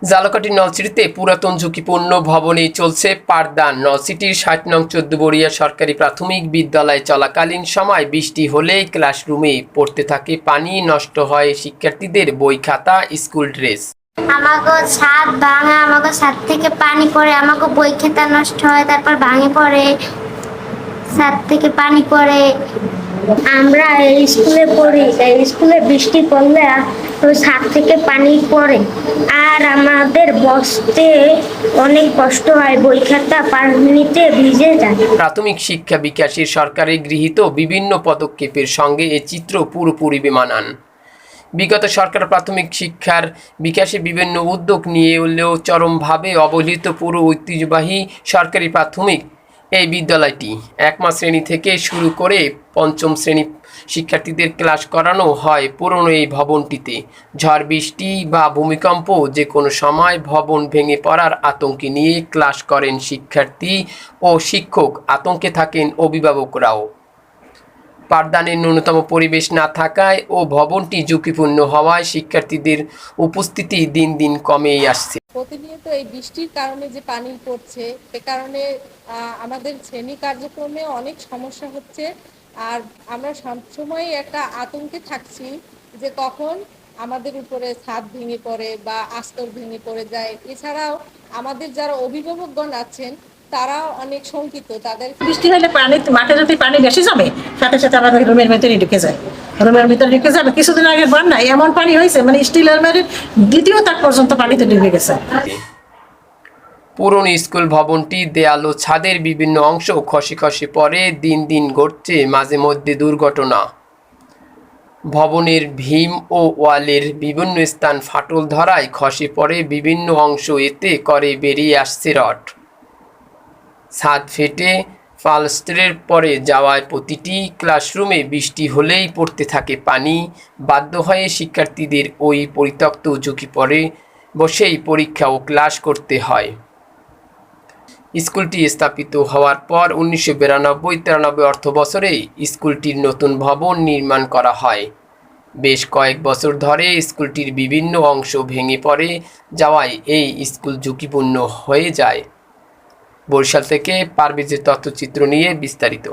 ঝালকাঠির নলছিটিতে পুরাতন ঝুঁকিপূর্ণ ভবনে চলছে পাঠদান। নলছিটির ৬০ নং ১৪ বড়িয়া সরকারি প্রাথমিক বিদ্যালয় চলাকালীন সময় বৃষ্টি হলেই ক্লাসরুমে পড়তে থাকে পানি, নষ্ট হয় শিক্ষার্থীদের বই, খাতা, স্কুল ড্রেস। আমাকে ছাদ ভাঙা, আমাকে ছাদ থেকে পানি পড়ে, আমাকে বই খাতা নষ্ট হয়, তারপর ভাঙে পড়ে, ছাদ থেকে পানি পড়ে। আমরা এই স্কুলে পড়ি, এই স্কুলে বৃষ্টি পড়লে ওই ছাদ থেকে পানি পড়ে আর আমাদের বসতে অনেক কষ্ট হয়, বই খাতা পানিতে ভিজে যায়। প্রাথমিক শিক্ষা বিকাশের সরকারের গৃহীত বিভিন্ন পদক্ষেপের সঙ্গে এ চিত্র পুরোপুরি বেমানান। বিগত সরকার প্রাথমিক শিক্ষার বিকাশে বিভিন্ন উদ্যোগ নিয়ে এলেও চরমভাবে অবহেলিত পুরো ঐতিহ্যবাহী সরকারি প্রাথমিক এই বিদ্যালয়টি। ১ শ্রেণী থেকে শুরু করে ৫ম শ্রেণী শিক্ষার্থীদের ক্লাস করানো হয় পুরনো এই ভবনটিতে। ঝড় বৃষ্টি বা ভূমিকম্প যে কোনো সময় ভবন ভেঙে পড়ার আতঙ্কে নিয়ে ক্লাস করেন শিক্ষার্থী ও শিক্ষক, আতঙ্কে থাকেন অভিভাবকরাও। পাঠদানের ন্যূনতম পরিবেশ না থাকায় ও ভবনটি ঝুঁকিপূর্ণ হওয়ায় শিক্ষার্থীদের উপস্থিতি দিন দিন কমেই আসছে। প্রতিনিয়ত এই বৃষ্টির কারণে যে পানি পড়ছে, সে কারণে আমাদের শ্রেণী কার্যক্রমে অনেক সমস্যা হচ্ছে। আর আমরা সবসময় একটা আতঙ্কে থাকছি যে কখন আমাদের উপরে ছাদ ভেঙে পড়ে বা আস্তর ভেঙে পড়ে যায়। এছাড়াও আমাদের যারা অভিভাবকগণ আছেন তারাও অনেক শঙ্কিত। তাদের বৃষ্টি হলে পানি, মাঠে যদি পানি বেশি জমে, সাথে সাথে আমাদের রুমের ভিতরে ঢুকে যায়, রুমের ভিতরে ঢুকে যাবে। কিছুদিন আগে বন্যায় এমন পানি হয়েছে, মানে স্টিল আলমারির দ্বিতীয় তাক পর্যন্ত পানিতে ডুবে গেছে। পুরনো স্কুল ভবনটি দেয়াল ও ছাদের বিভিন্ন অংশ খসে খসে পড়ে, দিন দিন ঘটছে মাঝে মধ্যে দুর্ঘটনা। ভবনের ভীম ও ওয়ালের বিভিন্ন স্থান ফাটল ধরায় খসে পড়ে বিভিন্ন অংশ, এতে করে বেরিয়ে আসছে রড। ছাদ ফেটে প্লাস্টারের পরে যাওয়ায় প্রতিটি ক্লাসরুমে বৃষ্টি হলেই পড়তে থাকে পানি। বাধ্য হয়ে শিক্ষার্থীদের ওই পরিত্যক্ত ঝুঁকি পড়ে বসেই পরীক্ষা ও ক্লাস করতে হয়। স্কুলটি স্থাপিত হওয়ার পর ১৯৯২-৯৩ অর্থ বছরে স্কুলটির নতুন ভবন নির্মাণ করা হয়। বেশ কয়েক বছর ধরে স্কুলটির বিভিন্ন অংশ ভেঙে পড়ে যাওয়ায় এই স্কুল ঝুঁকিপূর্ণ হয়ে যায়। বরিশাল থেকে পারভেজের তথ্যচিত্র নিয়ে বিস্তারিত।